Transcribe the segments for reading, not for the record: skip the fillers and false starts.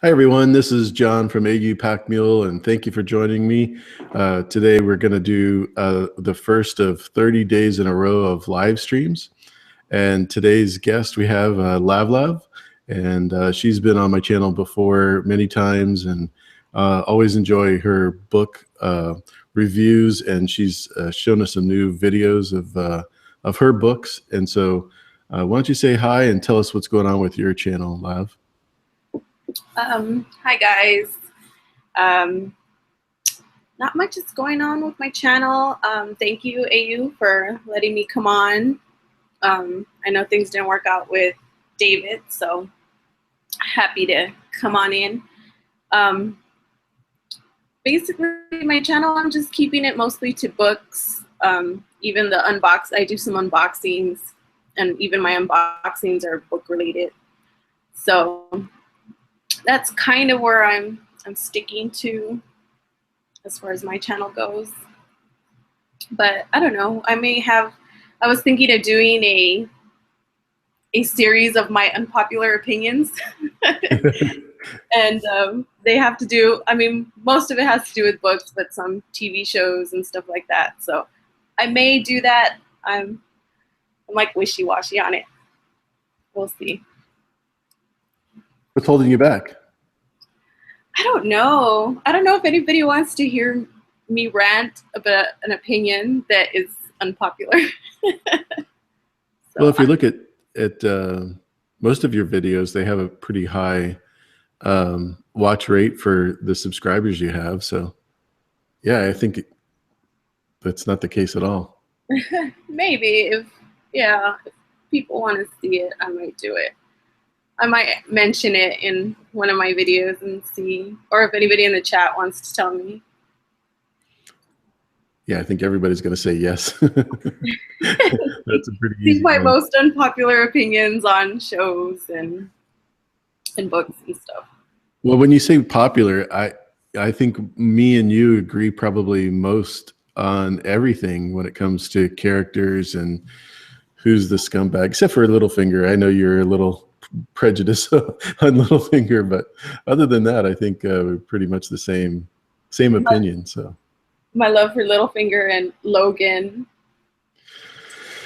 Hi, everyone. This is John from AU Pack Mule, and thank you for joining me. Today, we're going to do the first of 30 days in a row of live streams. And today's guest, we have Lav, and she's been on my channel before many times, and always enjoy her book reviews. And she's shown us some new videos of her books. And so, why don't you say hi and tell us what's going on with your channel, Lav? Hi guys. Not much is going on with my channel. Thank you, AU, for letting me come on. I know things didn't work out with David, so happy to come on in. Basically, my channel, I'm just keeping it mostly to books. Even the I do some unboxings, and even my unboxings are book related. So that's kind of where I'm sticking to as far as my channel goes. But I don't know, I was thinking of doing a series of my unpopular opinions. And they have to do, most of it has to do with books, but some TV shows and stuff like that. So I may do that. I'm like wishy-washy on it. We'll see. What's holding you back? I don't know. I don't know if anybody wants to hear me rant about an opinion that is unpopular. Well, if you look at most of your videos, they have a pretty high watch rate for the subscribers you have. So, yeah, I think that's not the case at all. Maybe if people want to see it, I might do it. I might mention it in one of my videos and see, or if anybody in the chat wants to tell me. Yeah, I think everybody's going to say yes. That's a pretty easy These are my one. most unpopular opinions on shows and books and stuff. Well, when you say popular, I think me and you agree probably most on everything when it comes to characters and who's the scumbag, except for Littlefinger. I know you're a little prejudice on Littlefinger, but other than that, I think we're pretty much the same opinion. So my love for Littlefinger and Logan,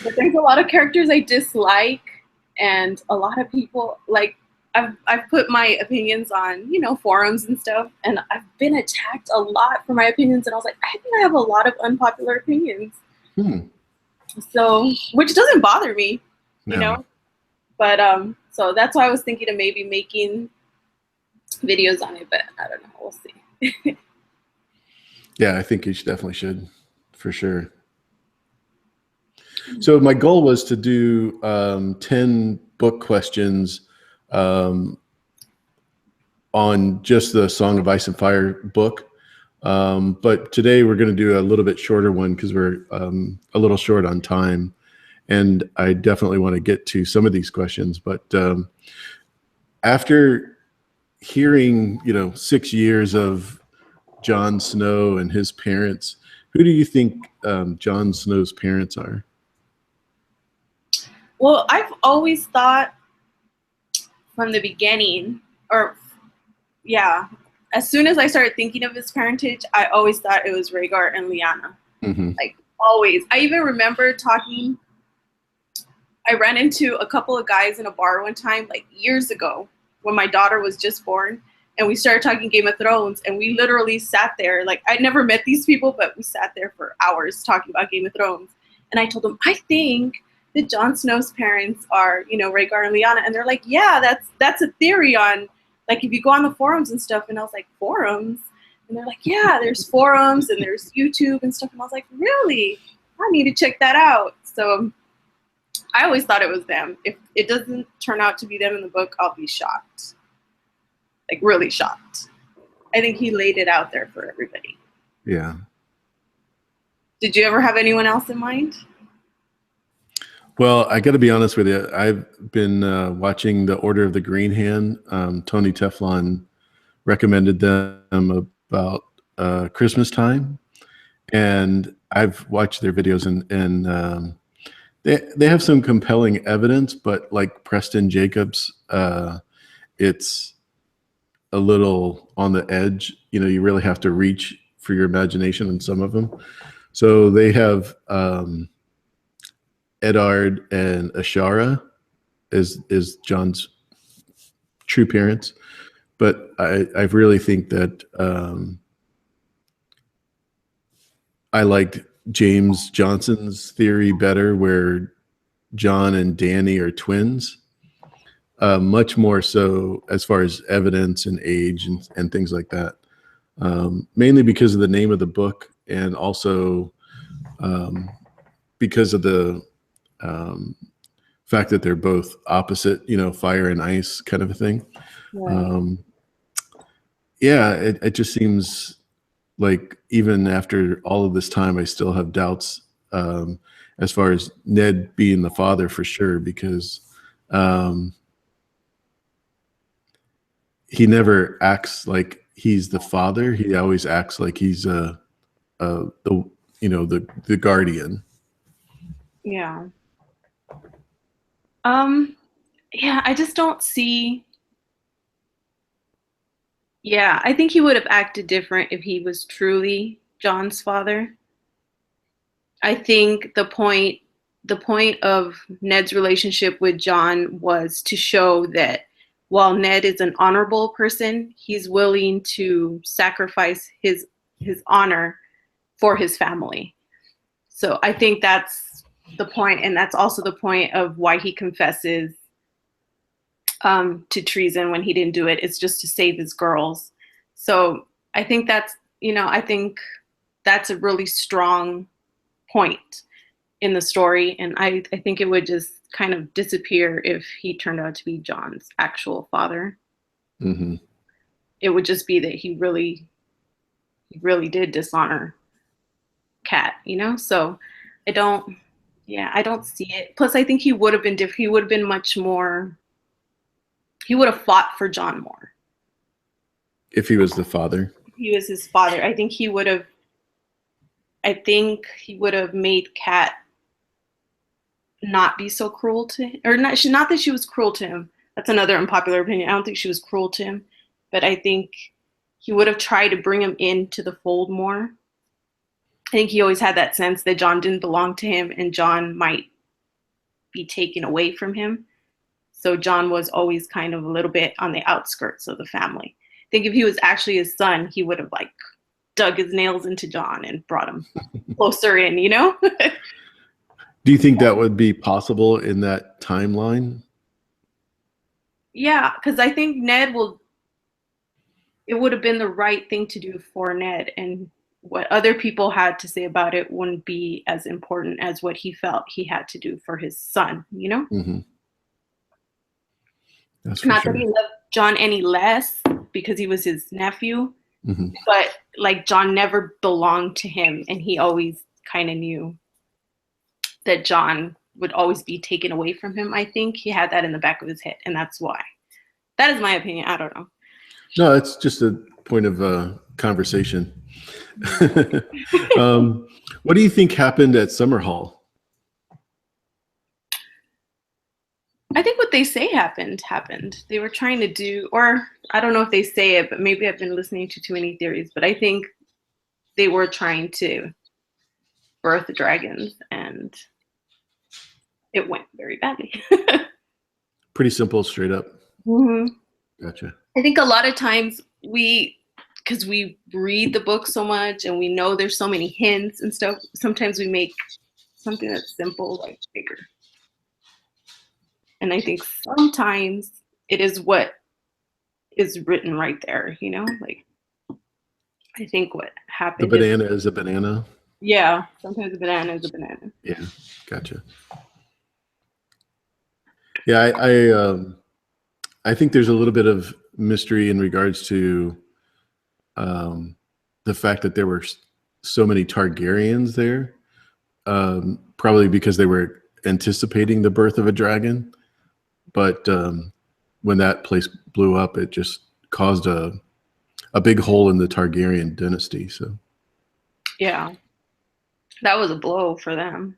but there's a lot of characters I dislike, and a lot of people, like, I've put my opinions on, forums and stuff, and I've been attacked a lot for my opinions, and I was like, I think I have a lot of unpopular opinions. So, which doesn't bother me, you know, but so that's why I was thinking of maybe making videos on it, but I don't know, we'll see. Yeah, I think you definitely should, for sure. So my goal was to do 10 book questions on just the Song of Ice and Fire book. But today we're going to do a little bit shorter one because we're a little short on time. And I definitely want to get to some of these questions. But after hearing, 6 years of Jon Snow and his parents, who do you think Jon Snow's parents are? Well, I've always thought from the beginning, as soon as I started thinking of his parentage, I always thought it was Rhaegar and Lyanna. Like, always. I even remember I ran into a couple of guys in a bar one time, like years ago, when my daughter was just born, and we started talking Game of Thrones, and we literally sat there. Like, I'd never met these people, but we sat there for hours talking about Game of Thrones. And I told them, I think that Jon Snow's parents are, Rhaegar and Lyanna. And they're like, yeah, that's a theory on, like, if you go on the forums and stuff. And I was like, forums? And they're like, yeah, there's forums and there's YouTube and stuff. And I was like, really? I need to check that out. So I always thought it was them. If it doesn't turn out to be them in the book, I'll be shocked. Like, really shocked. I think he laid it out there for everybody. Yeah. Did you ever have anyone else in mind? Well, I got to be honest with you. I've been watching The Order of the Green Hand. Tony Teflon recommended them about Christmas time, and I've watched their videos, and they have some compelling evidence, but like Preston Jacobs, it's a little on the edge. You know, you really have to reach for your imagination in some of them. So they have Eddard and Ashara is John's true parents, but I really think that I liked James Johnson's theory better, where John and Danny are twins. Much more so as far as evidence and age and things like that. Mainly because of the name of the book, and also because of the fact that they're both opposite, you know, fire and ice kind of a thing. Right. Yeah, it just seems like even after all of this time, I still have doubts as far as Ned being the father for sure, because he never acts like he's the father. He always acts like he's the the guardian. Yeah. Yeah, I just don't see. Yeah, I think he would have acted different if he was truly John's father. I think the point of Ned's relationship with John was to show that while Ned is an honorable person, he's willing to sacrifice his honor for his family. So I think that's the point, and that's also the point of why he confesses to treason when he didn't do it. It's just to save his girls. So I think I think that's a really strong point in the story, and I think it would just kind of disappear if he turned out to be John's actual father. Mm-hmm. It would just be that he really did dishonor Kat, So I don't, yeah, I don't see it. Plus, I think he would have been different. He would have been much more. He would have fought for John more If he was the father. if he was his father. I think he would have. I think he would have made Kat not be so cruel to him, or not that she was cruel to him. That's another unpopular opinion. I don't think she was cruel to him, but I think he would have tried to bring him into the fold more. I think he always had that sense that John didn't belong to him and John might be taken away from him. So John was always kind of a little bit on the outskirts of the family. I think if he was actually his son, he would have like dug his nails into John and brought him closer in, Do you think that would be possible in that timeline? Yeah, because I think it would have been the right thing to do for Ned, and what other people had to say about it wouldn't be as important as what he felt he had to do for his son, Mm-hmm. That's for Not sure. that he loved John any less because he was his nephew, Mm-hmm. but like John never belonged to him, and he always kind of knew that John would always be taken away from him. I think he had that in the back of his head, and that's why. That is my opinion. I don't know. No, it's just a point of conversation. What do you think happened at Summerhall? I think what they say happened. They were trying to do, or I don't know if they say it, but maybe I've been listening to too many theories, but I think they were trying to birth dragons, and it went very badly. Pretty simple, straight up. Mm-hmm. Gotcha. I think a lot of times because we read the book so much and we know there's so many hints and stuff, sometimes we make something that's simple like bigger. And I think sometimes it is what is written right there, Like, I think what The happened banana is a banana. yeah, sometimes a banana is a banana. Yeah, gotcha. Yeah, I think there's a little bit of mystery in regards to the fact that there were so many Targaryens there, probably because they were anticipating the birth of a dragon. But when that place blew up, it just caused a big hole in the Targaryen dynasty. So Yeah, that was a blow for them.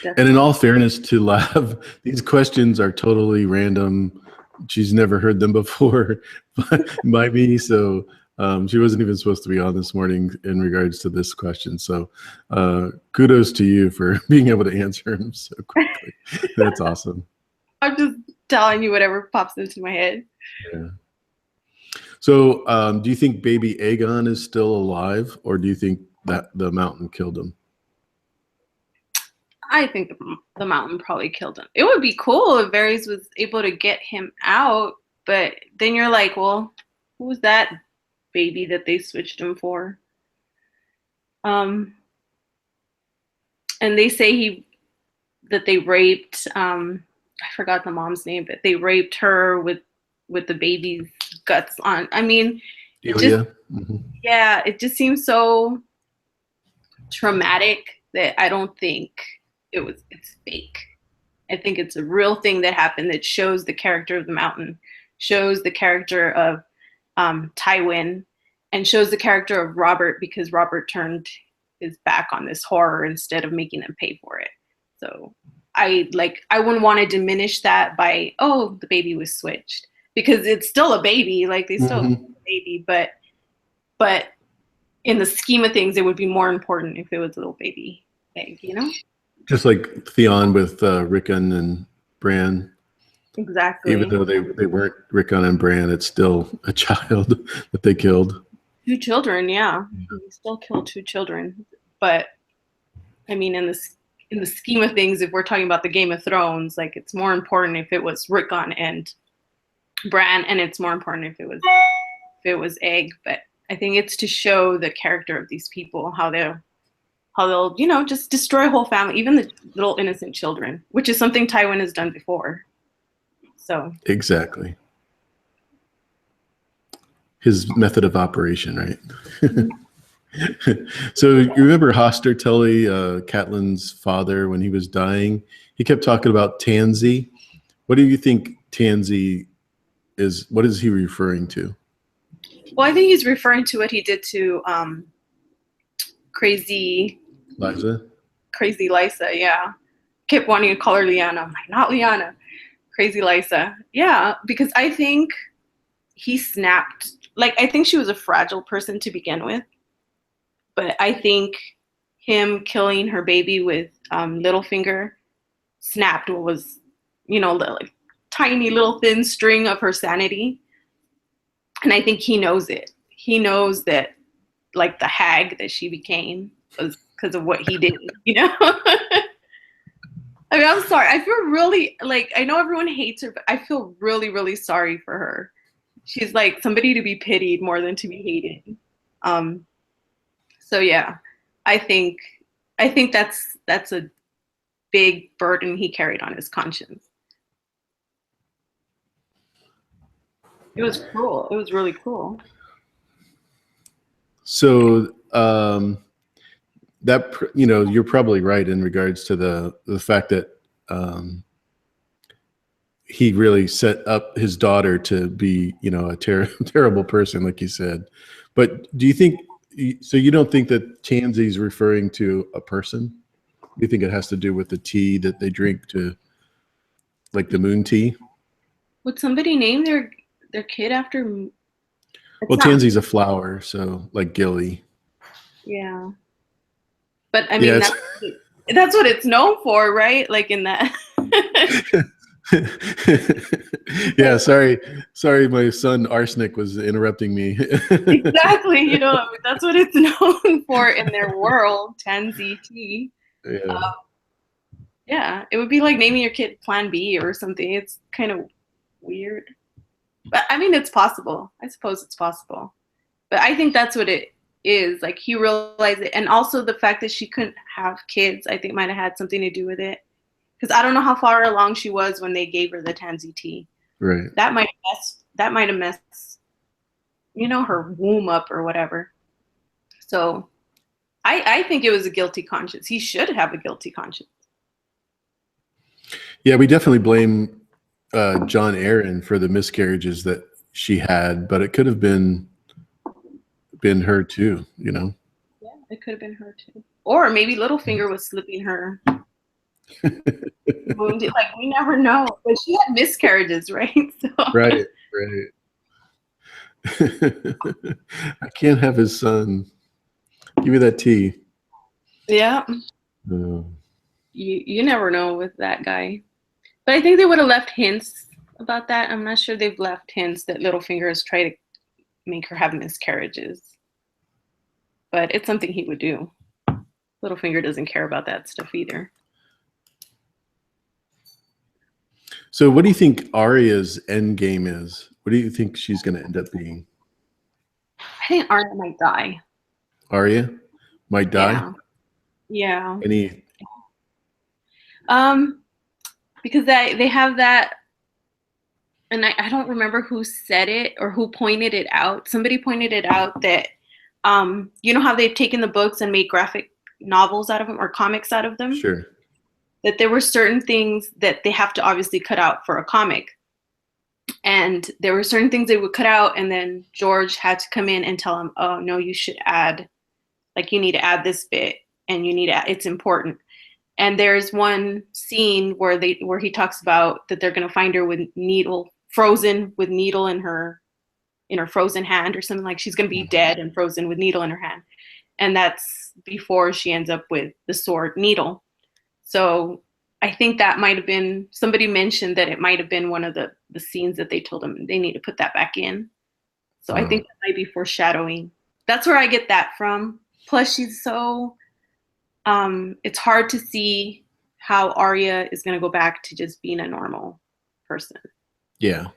And in all fairness to Lav, these questions are totally random, she's never heard them before by me. So she wasn't even supposed to be on this morning in regards to this question. So kudos to you for being able to answer them so quickly. That's awesome. I'm just telling you whatever pops into my head. Yeah. So do you think baby Aegon is still alive, or do you think that the mountain killed him? I think the mountain probably killed him. It would be cool if Varys was able to get him out, but then you're like, well, who was that baby that they switched him for? And they say that they raped, I forgot the mom's name, but they raped her with the baby's guts on. I mean, it just seems so traumatic that I don't think it's fake. I think it's a real thing that happened that shows the character of the mountain, shows the character of Tywin, and shows the character of Robert, because Robert turned his back on this horror instead of making them pay for it. So I wouldn't want to diminish that by, oh, the baby was switched, because it's still a baby, like they still have a baby, but in the scheme of things, it would be more important if it was a little baby egg, you know? Just like Theon with Rickon and Bran. Exactly. Even though they weren't Rickon and Bran, it's still a child that they killed. 2 children, yeah. They still killed 2 children. But I mean, in the scheme of things, if we're talking about the Game of Thrones, like, it's more important if it was Rickon and Bran, and it's more important if it was Egg. But I think it's to show the character of these people, how they'll just destroy a whole family, even the little innocent children, which is something Tywin has done before. So exactly. His method of operation, right? So you remember Hoster Tully, Catelyn's father, when he was dying, he kept talking about Tansy. What do you think Tansy is? What is he referring to? Well, I think he's referring to what he did to Crazy Lysa, yeah. Kept wanting to call her Lyanna. I'm like, not Lyanna. Crazy Lysa. Yeah, because I think he snapped. Like, I think she was a fragile person to begin with. But I think him killing her baby with Littlefinger snapped what was, like tiny little thin string of her sanity. And I think he knows it. He knows that, like, the hag that she became was because of what he did, I mean, I'm sorry. I feel really, like, I know everyone hates her, but I feel really, really sorry for her. She's like somebody to be pitied more than to be hated. So yeah, I think that's a big burden he carried on his conscience. It was cruel. It was really cruel. So that, you're probably right in regards to the fact that he really set up his daughter to be, a terrible person, like you said. But do you think? So you don't think that Tansy is referring to a person? You think it has to do with the tea that they drink, to like the moon tea? Would somebody name their kid after? Well, Tansy's a flower, so like Gilly. Yeah. But I mean, that's what it's known for, right? Like in that. Yeah, sorry, my son Arsenic was interrupting me. Exactly, that's what it's known for in their world, Tansy tea. Yeah. Yeah, it would be like naming your kid Plan B or something. It's kind of weird, but I mean, it's possible. I suppose it's possible, but I think that's what it is. Like, he realized it, and also the fact that she couldn't have kids, I think, might have had something to do with it. Because I don't know how far along she was when they gave her the Tansy tea. Right. That might have messed, her womb up or whatever. So I think it was a guilty conscience. He should have a guilty conscience. Yeah, we definitely blame John Aaron for the miscarriages that she had, but it could have been her too, Yeah, it could have been her too. Or maybe Littlefinger was slipping her wounded. Like we never know. But she had miscarriages, right? So Right, right. I can't have his son. Give me that tea. yeah, Uh, you never know with that guy. But I think they would have left hints about that. I'm not sure they've left hints that Littlefinger has tried to make her have miscarriages. But it's something he would do. Littlefinger doesn't care about that stuff either. so, what do you think Arya's end game is? What do you think she's going to end up being? I think Arya might die. Arya might die. Yeah. Yeah. Any? Because they have that, and I don't remember who said it or who pointed it out. Somebody pointed it out that you know how they've taken the books and made graphic novels out of them or comics out of them? Sure. That there were certain things that they have to obviously cut out for a comic. And there were certain things they would cut out, and then George had to come in and tell him, oh, no, you should add, like, you need to add this bit, and you need to, it's important. And there's one scene where he talks about that they're going to find her with frozen with needle in her frozen hand or something, like she's going to be dead and frozen with needle in her hand. And that's before she ends up with the sword needle. So I think that might have been, somebody mentioned that it might have been one of the scenes that they told them they need to put that back in. So I think that might be foreshadowing. That's where I get that from. Plus she's so, it's hard to see how Arya is going to go back to just being a normal person. Yeah.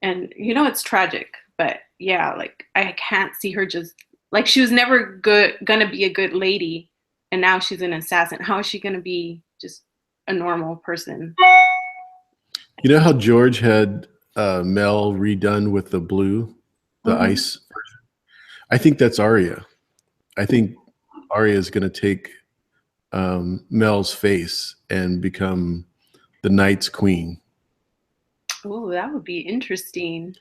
And it's tragic, but yeah, like I can't see her just, like, she was never gonna be a good lady, and now she's an assassin. How is she gonna be just a normal person? You know how George had Mel redone with the blue, the ice version? I think that's Arya. I think Arya is going to take Mel's face and become the Night's Queen. Oh, that would be interesting.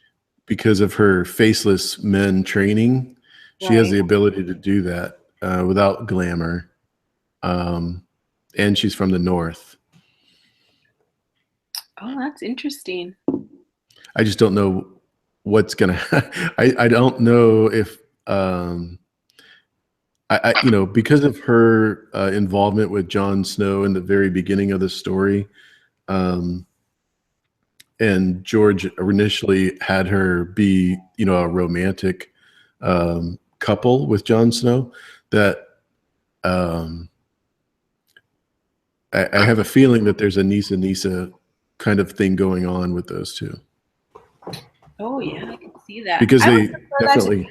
Because of her faceless men training, she has the ability to do that without glamour. And she's from the North. Oh, that's interesting. I just don't know what's going to, I don't know if, because of her involvement with Jon Snow in the very beginning of the story, and George initially had her be, a romantic couple with Jon Snow, that I have a feeling that there's a Nisa kind of thing going on with those two. Oh yeah, I can see that. Because they definitely.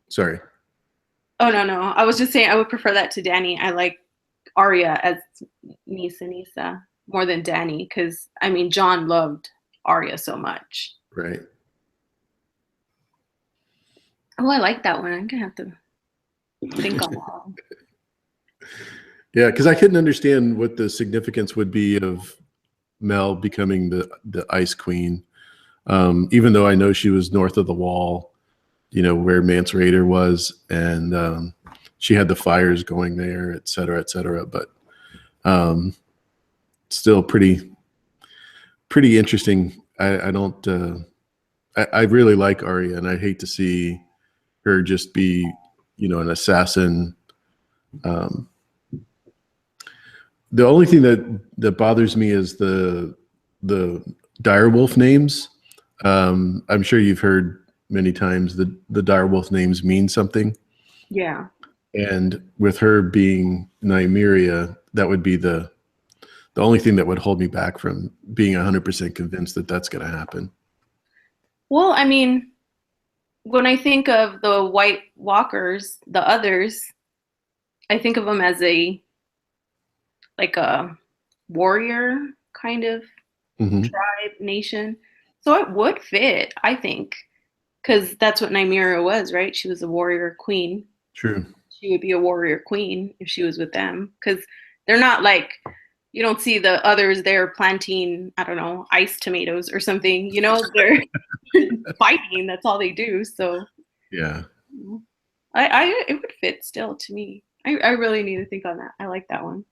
Sorry. Oh no, I was just saying I would prefer that to Dany. I like Arya as Nisa more than Dany, because I mean Jon loved Arya so much. Right. Oh, I like that one. I'm gonna have to think on that. Yeah, because I couldn't understand what the significance would be of Mel becoming the Ice Queen, even though I know she was north of the Wall, where Mance Rayder was, and she had the fires going there, et cetera, et cetera. But still pretty interesting. I don't. I really like Arya, and I hate to see her just be, an assassin. The only thing that bothers me is the direwolf names. I'm sure you've heard many times that the direwolf names mean something. Yeah. And with her being Nymeria, that would be the only thing that would hold me back from being 100% convinced that that's going to happen. Well, I mean, when I think of the White Walkers, the others, I think of them as a warrior kind of tribe, nation. So it would fit, I think, because that's what Nymeria was, right? She was a warrior queen. True. She would be a warrior queen if she was with them, because they're not like, you don't see the others there planting, I don't know, ice tomatoes or something, they're fighting. That's all they do. So yeah, it would fit still to me. I really need to think on that. I like that one.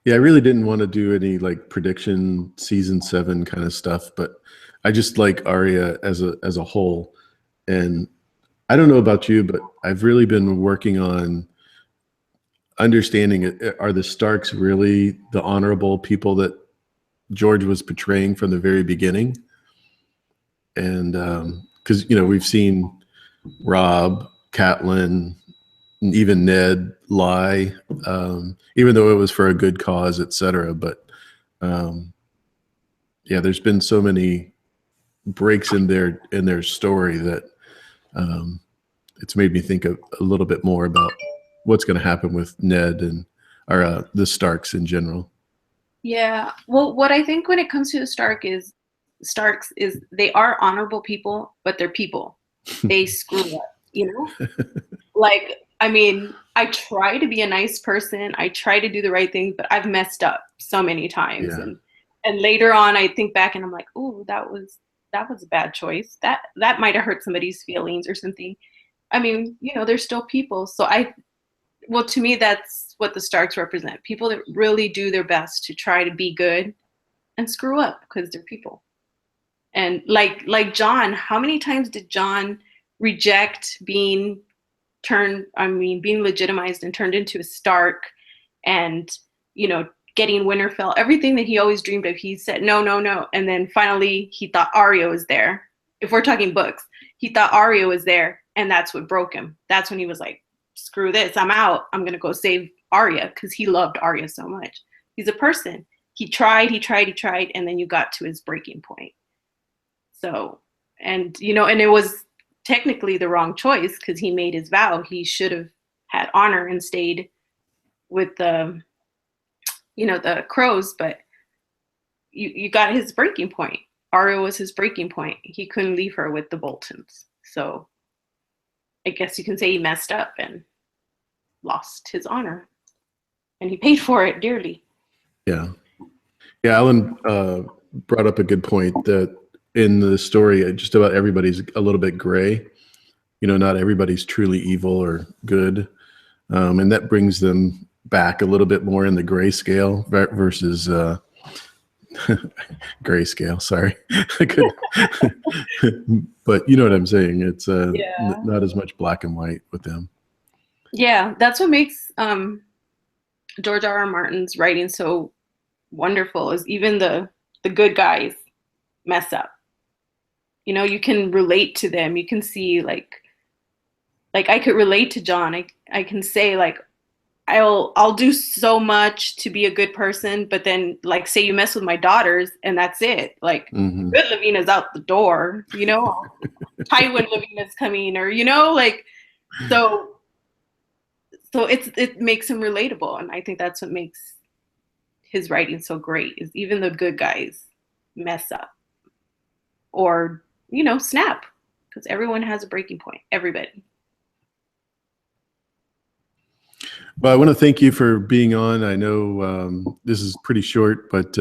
Yeah, I really didn't want to do any like prediction season 7 kind of stuff, but I just like Arya as a whole. And I don't know about you, but I've really been working on understanding it. Are the Starks really the honorable people that George was portraying from the very beginning? And because we've seen Rob, Catelyn, and even Ned lie, even though it was for a good cause, etc. But um, yeah, there's been so many breaks in their story that um, it's made me think a little bit more about what's going to happen with Ned and or the Starks in general. Yeah. Well, what I think when it comes to the Starks is they are honorable people, but they're people. They screw up, you know? Like, I mean, I try to be a nice person. I try to do the right thing, but I've messed up so many times. Yeah, And later on I think back and I'm like, "Ooh, that was a bad choice. That might have hurt somebody's feelings or something." I mean, they're still people. So well, to me, that's what the Starks represent. People that really do their best to try to be good and screw up because they're people. And like John, how many times did John reject being legitimized and turned into a Stark and, getting Winterfell, everything that he always dreamed of, he said, no, no, no. And then finally he thought Arya was there. If we're talking books, he thought Arya was there, and that's what broke him. That's when he was like, screw this, I'm out. I'm going to go save Arya, because he loved Arya so much. He's a person. He tried, and then you got to his breaking point. So, and it was technically the wrong choice because he made his vow. He should have had honor and stayed with the crows, but you got his breaking point. Arya was his breaking point. He couldn't leave her with the Boltons. So I guess you can say he messed up and lost his honor, and he paid for it dearly. yeah, yeah. Alan brought up a good point that in the story, just about everybody's a little bit gray. Not everybody's truly evil or good, and that brings them back a little bit more in the grayscale versus grayscale. Sorry, but you know what I'm saying. It's Yeah. not as much black and white with them. Yeah, that's what makes George R.R. Martin's writing so wonderful. Is even the good guys mess up. You can relate to them. You can see like I could relate to John. I can say like I'll do so much to be a good person, but then like say you mess with my daughters and that's it. Like Mm-hmm. good Lavina's out the door, Tywin Lavina's coming, or like so it makes him relatable, and I think that's what makes his writing so great. Is even the good guys mess up or snap, because everyone has a breaking point. Everybody. Well, I want to thank you for being on. I know this is pretty short, but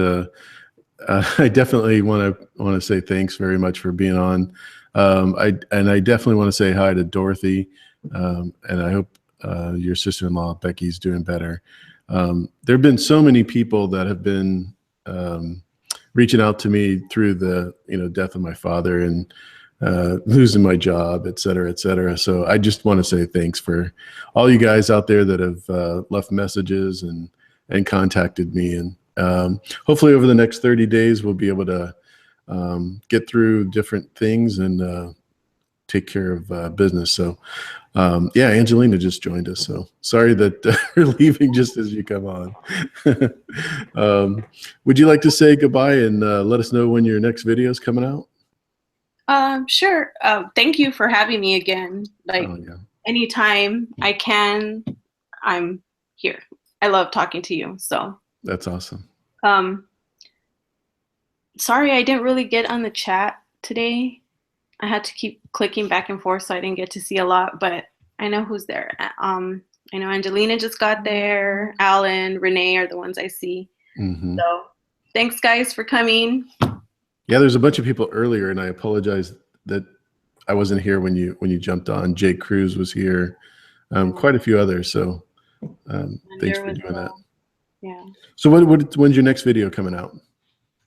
I definitely want to say thanks very much for being on. I definitely want to say hi to Dorothy, and I hope your sister-in-law Becky's doing better. There have been so many people that have been reaching out to me through the death of my father and losing my job, et cetera, et cetera. So I just want to say thanks for all you guys out there that have left messages and contacted me. And hopefully over the next 30 days, we'll be able to get through different things and take care of business. So yeah, Angelina just joined us. So sorry that we're leaving just as you come on. Would you like to say goodbye and let us know when your next video is coming out? Sure. Thank you for having me again. Like yeah. Anytime I can, I'm here. I love talking to you. So that's awesome. Sorry I didn't really get on the chat today. I had to keep clicking back and forth, so I didn't get to see a lot, but I know who's there. I know Angelina just got there. Alan, Renee are the ones I see. Mm-hmm. So thanks guys for coming. Yeah, there's a bunch of people earlier, and I apologize that I wasn't here when you jumped on. Jake Cruz was here, quite a few others. So thanks for doing that. Yeah. So when's your next video coming out?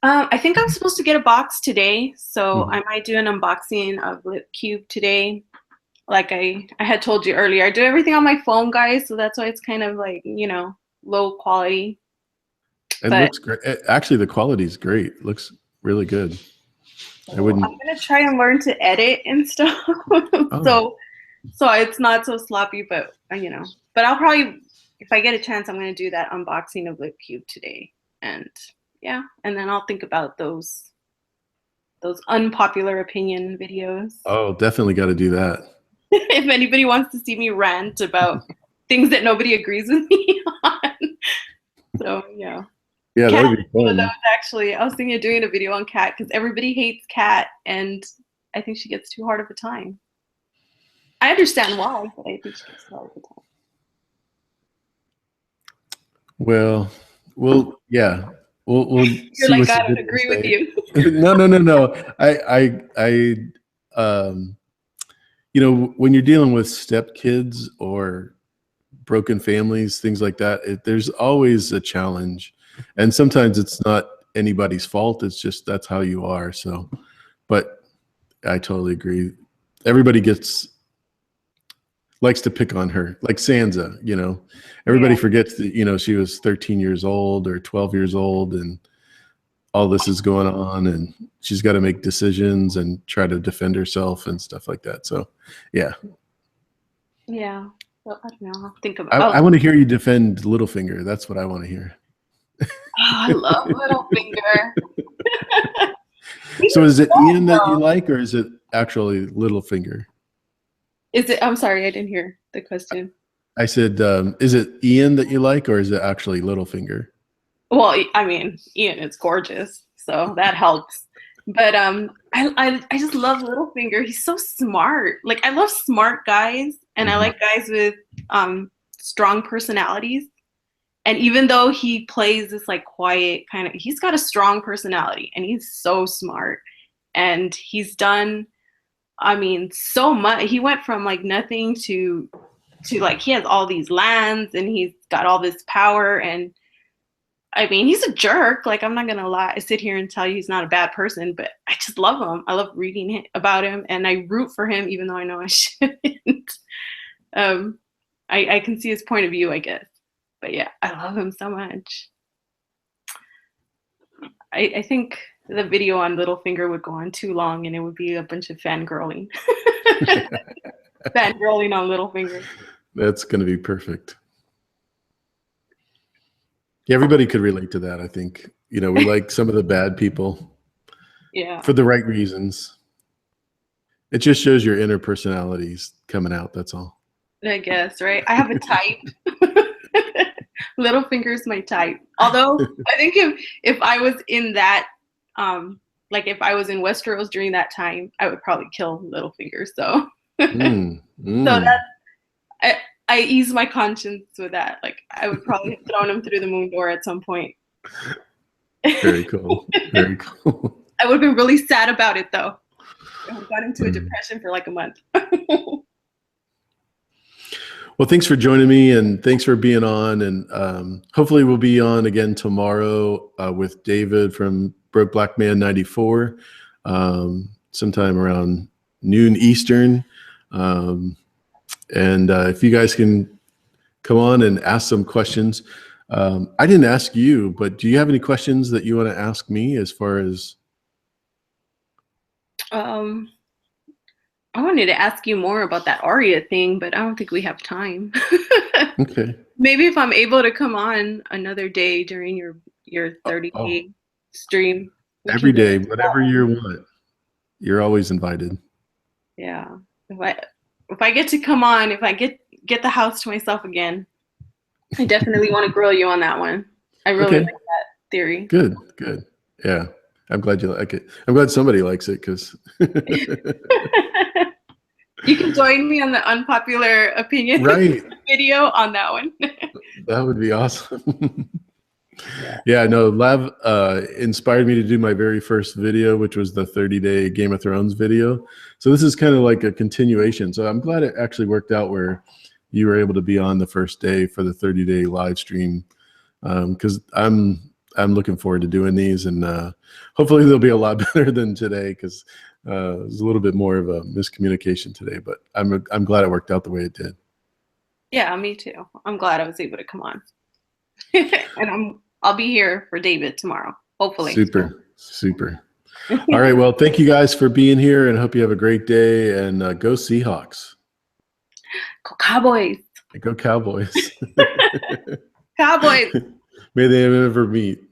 I think I'm supposed to get a box today, so Mhm. I might do an unboxing of Lip Cube today. Like I had told you earlier, I do everything on my phone, guys, so that's why it's kind of like, low quality. It But looks great. Actually, the quality is great. It looks really good. I so I'm wouldn't. gonna try and learn to edit and stuff. Oh, so it's not so sloppy, but but I'll probably, if I get a chance, I'm gonna do that unboxing of Lip Cube today. And yeah, and then I'll think about those unpopular opinion videos. oh, definitely got to do that. If anybody wants to see me rant about things that nobody agrees with me on. So yeah. Yeah, that Cat would be is one of those, fun. actually. I was thinking of doing a video on Cat because everybody hates Cat, and I think she gets too hard of a time. I understand why, but I think she gets too hard of a time. Well, yeah, we'll You're see like, what I the don't videos agree with say. you. No. Um, when you're dealing with stepkids or broken families, things like that, there's always a challenge, and sometimes it's not anybody's fault. It's just that's how you are. So, but I totally agree. Everybody likes to pick on her, like Sansa. Everybody Yeah. forgets that she was 13 years old or 12 years old, and all this is going on, and she's got to make decisions and try to defend herself and stuff like that. So, yeah, Yeah. Well, I don't know. I'll think about. I want to hear you defend Littlefinger. That's what I want to hear. I love Littlefinger. So, is it Ian that you Though. like, or is it actually Littlefinger? Is it? I'm sorry, I didn't hear the question. I said, is it Ian that you like, or is it actually Littlefinger? Well, I mean, Ian is gorgeous, so that helps. But I just love Littlefinger. He's so smart. Like, I love smart guys, and I Mhm. like guys with strong personalities. And even though he plays this like quiet kind of, he's got a strong personality, and he's so smart. And he's done, I mean, so much. He went from like nothing to like, he has all these lands, and he's got all this power. And I mean, he's a jerk. Like, I'm not gonna lie, I sit here and tell you he's not a bad person, but I just love him. I love reading about him, and I root for him, even though I know I shouldn't. I can see his point of view, I guess. But yeah, I love him so much. I think the video on Littlefinger would go on too long, and it would be a bunch of fangirling. Fangirling on Littlefinger. That's going to be perfect. Yeah, everybody could relate to that, I think. We like some of the bad people. Yeah. For the right reasons. It just shows your inner personalities coming out, that's all. I guess, right? I have a type. Littlefinger's my type. Although I think if I was in that, like if I was in Westeros during that time, I would probably kill Littlefinger. So, so that I ease my conscience with that. Like, I would probably have thrown him through the moon door at some point. Very cool. Very cool. I would have been really sad about it, though. I got into a depression for like a month. Well, thanks for joining me, and thanks for being on. And hopefully we'll be on again tomorrow with David from Broke Black Man 94, sometime around noon Eastern. And if you guys can come on and ask some questions. I didn't ask you, but do you have any questions that you want to ask me as far as? I wanted to ask you more about that Aria thing, but I don't think we have time. Okay. Maybe if I'm able to come on another day during your 30-day stream. Every day, whatever you want. You're always invited. Yeah. If I get to come on, if I get the house to myself again, I definitely want to grill you on that one. I really like that theory. Good. Yeah. I'm glad you like it. I'm glad somebody likes it, because you can join me on the unpopular opinion video on that one. That would be awesome. Yeah, no, Lav inspired me to do my very first video, which was the 30-day Game of Thrones video. So this is kind of like a continuation. So I'm glad it actually worked out where you were able to be on the first day for the 30-day live stream because I'm looking forward to doing these, and hopefully they'll be a lot better than today, because there's a little bit more of a miscommunication today. But I'm glad it worked out the way it did. Yeah, me too. I'm glad I was able to come on. And I'll be here for David tomorrow, hopefully. Super. All right. Well, thank you guys for being here, and hope you have a great day. And go Seahawks. Go Cowboys. Go Cowboys. Cowboys. May they never meet.